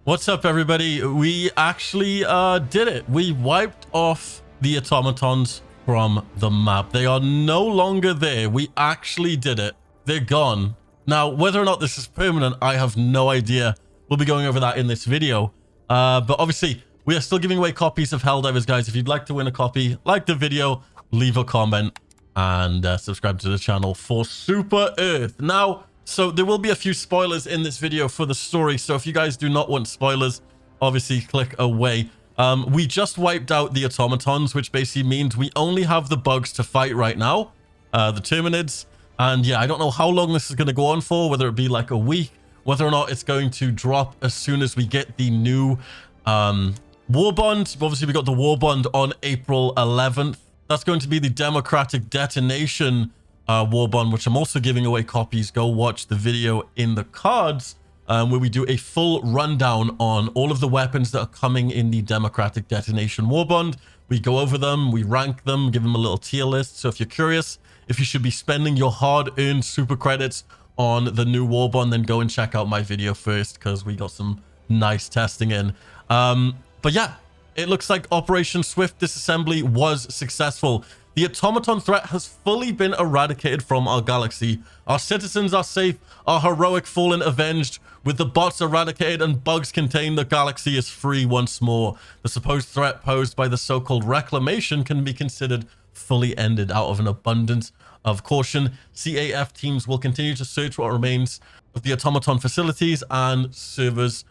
What's up, everybody? We actually did it. We wiped off the automatons from the map. They are no longer there. We actually did it. They're gone. Now, whether or not this is permanent, I have no idea. We'll be going over that in this video. But obviously, we are still giving away copies of Helldivers, guys. If you'd like to win a copy, like the video, leave a comment, and subscribe to the channel for Super Earth. Now, so there will be a few spoilers in this video for the story. So if you guys do not want spoilers, obviously click away. We just wiped out the automatons, which basically means we only have the bugs to fight right now, the Terminids. And yeah, I don't know how long this is going to go on for, whether it be like a week, whether or not it's going to drop as soon as we get the new war bond. Obviously, we got the war bond on April 11th. That's going to be the Democratic Detonation war bond, which I'm also giving away copies. Go watch the video in the cards where we do a full rundown on all of the weapons that are coming in the Democratic Detonation war bond. We go over them, we rank them, give them a little tier list. So if you're curious if you should be spending your hard-earned super credits on the new war bond, then go and check out my video first, because we got some nice testing in. But yeah, it looks like Operation Swift Disassembly was successful. The automaton threat has fully been eradicated from our galaxy. Our citizens are safe, our heroic fallen avenged. With the bots eradicated and bugs contained, the galaxy is free once more. The supposed threat posed by the so-called reclamation can be considered fully ended. Out of an abundance of caution, CAF teams will continue to search what remains of the automaton facilities and servers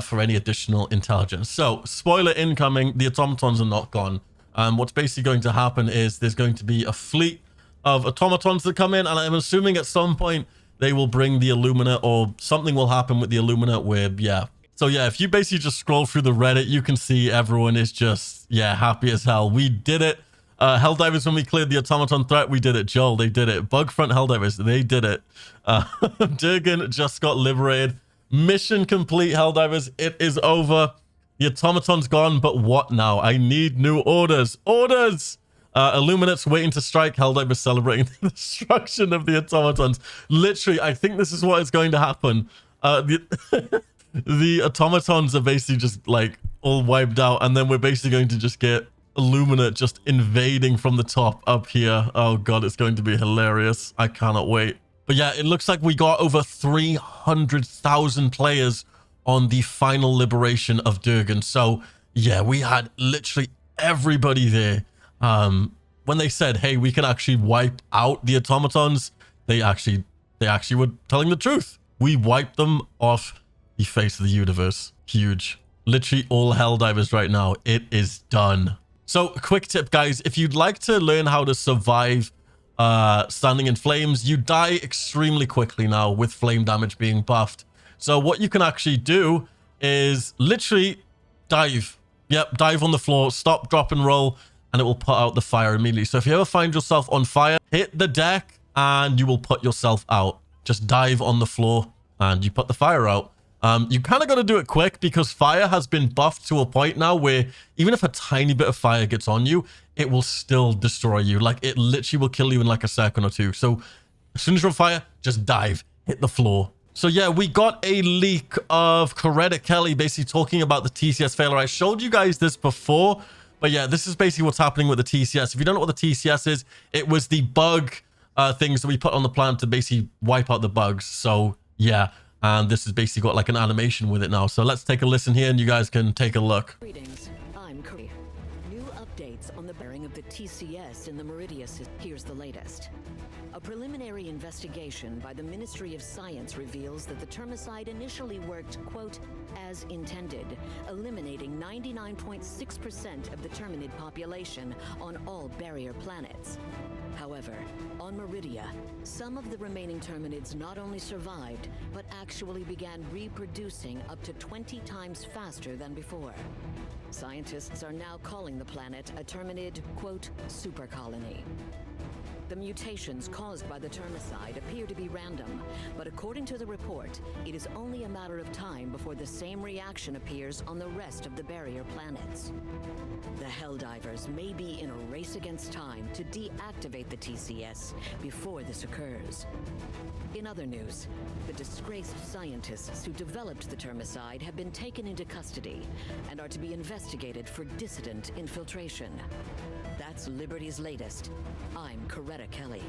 for any additional intelligence. So, spoiler incoming, the automatons are not gone. What's basically going to happen is there's going to be a fleet of automatons that come in, and I'm assuming at some point they will bring the Illumina, or something will happen with the Illumina where, yeah. So yeah, if you basically just scroll through the Reddit, you can see everyone is just, yeah, happy as hell. We did it. Helldivers, when we cleared the automaton threat, we did it. Joel, they did it. Bugfront Helldivers, they did it. Durgan just got liberated. Mission complete, Helldivers. It is over. The automaton's gone, but what now? I need new orders. Orders! Illuminates waiting to strike. Helldivers celebrating the destruction of the automatons. Literally, I think this is what is going to happen. The automatons are basically just like all wiped out, and then we're basically going to just get Illuminate just invading from the top up here. Oh god, it's going to be hilarious. I cannot wait. But yeah, it looks like we got over 300,000 players on the final liberation of Durgan. So yeah, we had literally everybody there. When they said, hey, we can actually wipe out the automatons, they actually were telling the truth. We wiped them off the face of the universe. Huge. Literally all Helldivers right now. It is done. So quick tip, guys, if you'd like to learn how to survive standing in flames, you die extremely quickly now with flame damage being buffed. So what you can actually do is literally dive. Yep, dive on the floor, stop, drop, and roll, and it will put out the fire immediately. So if you ever find yourself on fire, hit the deck and you will put yourself out. Just dive on the floor and you put the fire out. You kind of got to do it quick, because fire has been buffed to a point now where even if a tiny bit of fire gets on you, it will still destroy you. Like, it literally will kill you in like a second or two. So as soon as you're on fire, just dive, hit the floor. So yeah, we got a leak of Coretta Kelly basically talking about the TCS failure. I showed you guys this before, but yeah, this is basically what's happening with the TCS. If you don't know what the TCS is, it was the bug things that we put on the planet to basically wipe out the bugs. So yeah, and this has basically got like an animation with it now. So let's take a listen here and you guys can take a look. Greetings, I'm Curry. New updates on the bearing of the TCS in the Meridia system. Here's the latest. A preliminary investigation by the Ministry of Science reveals that the termicide initially worked, quote, as intended, eliminating 99.6% of the Terminid population on all barrier planets. However, on Meridia, some of the remaining Terminids not only survived, but actually began reproducing up to 20 times faster than before. Scientists are now calling the planet a Terminid, quote, super colony. The mutations caused by the termicide appear to be random, but according to the report, it is only a matter of time before the same reaction appears on the rest of the barrier planets. The Helldivers may be in a race against time to deactivate the TCS before this occurs. In other news, the disgraced scientists who developed the termicide have been taken into custody and are to be investigated for dissident infiltration. That's Liberty's latest. I'm Coretta Kelly.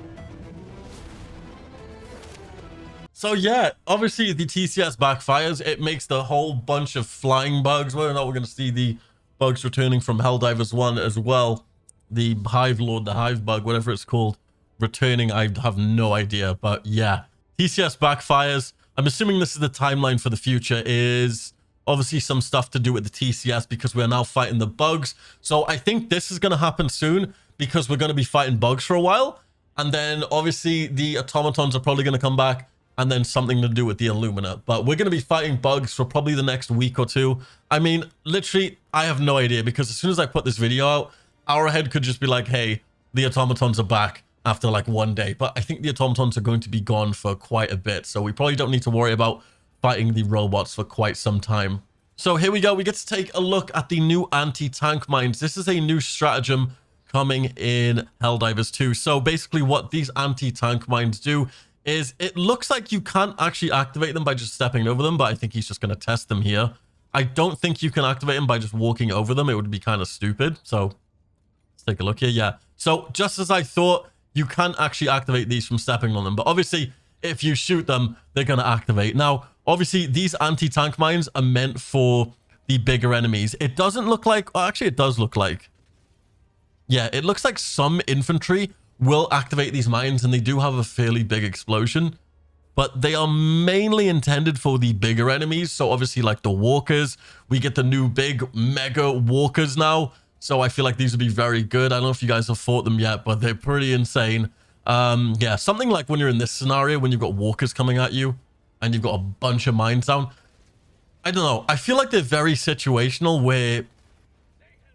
So yeah, obviously the TCS backfires. It makes the whole bunch of flying bugs. Whether or not we're going to see the bugs returning from Helldivers 1 as well. The Hive Lord, the Hive Bug, whatever it's called, returning, I have no idea. But yeah, TCS backfires. I'm assuming this is the timeline for the future, is obviously some stuff to do with the TCS because we're now fighting the bugs. So I think this is going to happen soon because we're going to be fighting bugs for a while. And then obviously the automatons are probably going to come back, and then something to do with the Illumina. But we're going to be fighting bugs for probably the next week or two. I mean, literally, I have no idea because as soon as I put this video out, Arrowhead could just be like, hey, the automatons are back after like one day. But I think the automatons are going to be gone for quite a bit. So we probably don't need to worry about fighting the robots for quite some time. So here we go. We get to take a look at the new anti-tank mines. This is a new stratagem coming in Helldivers 2. So basically what these anti-tank mines do is it looks like you can't actually activate them by just stepping over them, but I think he's just going to test them here. I don't think you can activate them by just walking over them. It would be kind of stupid. So let's take a look here. Yeah. So just as I thought, you can actually activate these from stepping on them. But obviously, if you shoot them, they're going to activate. Now, obviously, these anti-tank mines are meant for the bigger enemies. It doesn't look like... Oh, actually, it does look like... Yeah, it looks like some infantry will activate these mines, and they do have a fairly big explosion. But they are mainly intended for the bigger enemies. So obviously, like the walkers, we get the new big mega walkers now. So I feel like these would be very good. I don't know if you guys have fought them yet, but they're pretty insane. Yeah, something like when you're in this scenario, when you've got walkers coming at you and you've got a bunch of mines down. I don't know. I feel like they're very situational where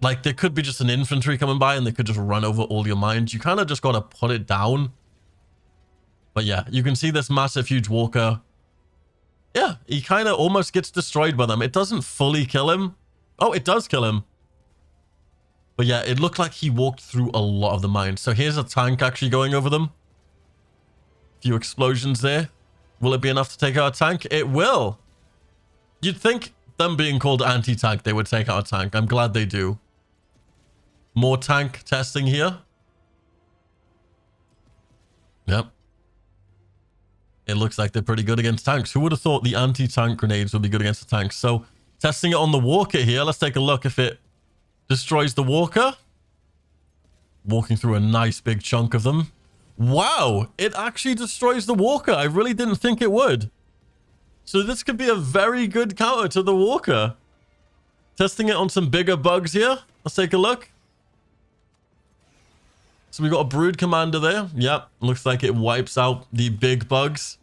like there could be just an infantry coming by and they could just run over all your mines. You kind of just got to put it down. But yeah, you can see this massive, huge walker. Yeah, he kind of almost gets destroyed by them. It doesn't fully kill him. Oh, it does kill him. But yeah, it looked like he walked through a lot of the mines. So here's a tank actually going over them. Few explosions there. Will it be enough to take out a tank? It will. You'd think them being called anti-tank, they would take out a tank. I'm glad they do. More tank testing here. Yep. It looks like they're pretty good against tanks. Who would have thought the anti-tank grenades would be good against the tanks? So testing it on the walker here. Let's take a look if it destroys the walker. Walking through a nice big chunk of them. Wow, it actually destroys the walker. I really didn't think it would. So this could be a very good counter to the walker. Testing it on some bigger bugs here. Let's take a look. So we got a brood commander there. Yep, looks like it wipes out the big bugs.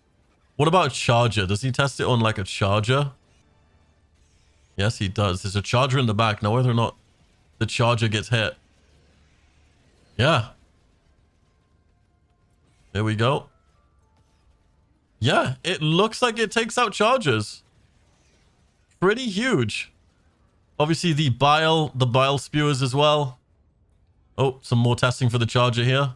What about charger? Does he test it on like a charger? Yes, he does. There's a charger in the back. Now whether or not the charger gets hit. Yeah. There we go. Yeah, it looks like it takes out chargers. Pretty huge. Obviously the bile spewers as well. Oh, some more testing for the charger here.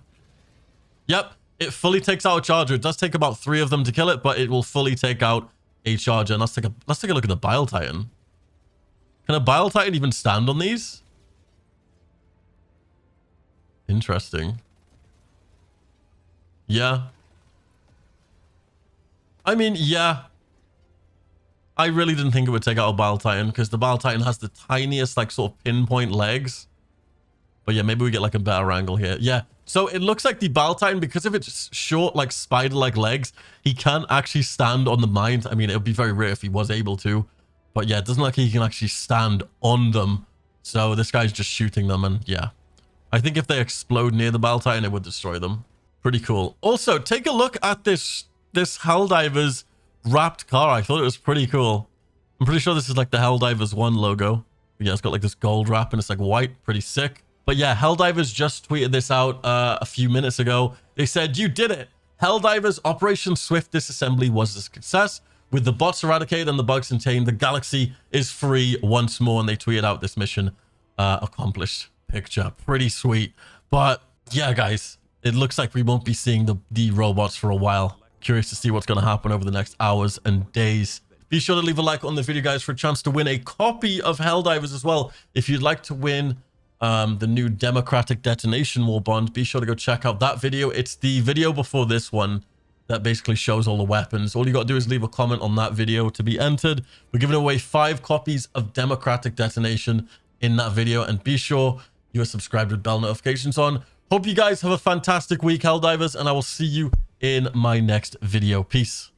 Yep, it fully takes out a charger. It does take about 3 of them to kill it, but it will fully take out a charger. And let's take a look at the Bile Titan. Can a Bile Titan even stand on these? Interesting. Yeah. I mean, yeah. I really didn't think it would take out a Bile Titan because the Bile Titan has the tiniest, like, sort of pinpoint legs. But yeah, maybe we get like a better angle here. Yeah. So it looks like the Bile Titan, because of its short, like spider-like legs, he can't actually stand on the mines. I mean, it would be very rare if he was able to. But yeah, it doesn't look like he can actually stand on them. So this guy's just shooting them. And yeah, I think if they explode near the Bile Titan, it would destroy them. Pretty cool. Also, take a look at this Helldivers Wrapped Car. I thought it was pretty cool. I'm pretty sure this is like the Helldivers 1 logo. Yeah, it's got like this gold wrap and it's like white. Pretty sick. But yeah, Helldivers just tweeted this out a few minutes ago. They said, "You did it. Helldivers Operation Swift Disassembly was a success. With the bots eradicated and the bugs contained, the galaxy is free once more." And they tweeted out this mission accomplished picture. Pretty sweet. But yeah, guys, it looks like we won't be seeing the robots for a while. Curious to see what's going to happen over the next hours and days. Be sure to leave a like on the video, guys, for a chance to win a copy of Helldivers as well. If you'd like to win the new Democratic Detonation War Bond, be sure to go check out that video. It's the video before this one that basically shows all the weapons. All you got to do is leave a comment on that video to be entered. We're giving away 5 copies of Democratic Detonation in that video. And be sure you are subscribed with bell notifications on. Hope you guys have a fantastic week, Helldivers, and I will see you in my next video. Peace.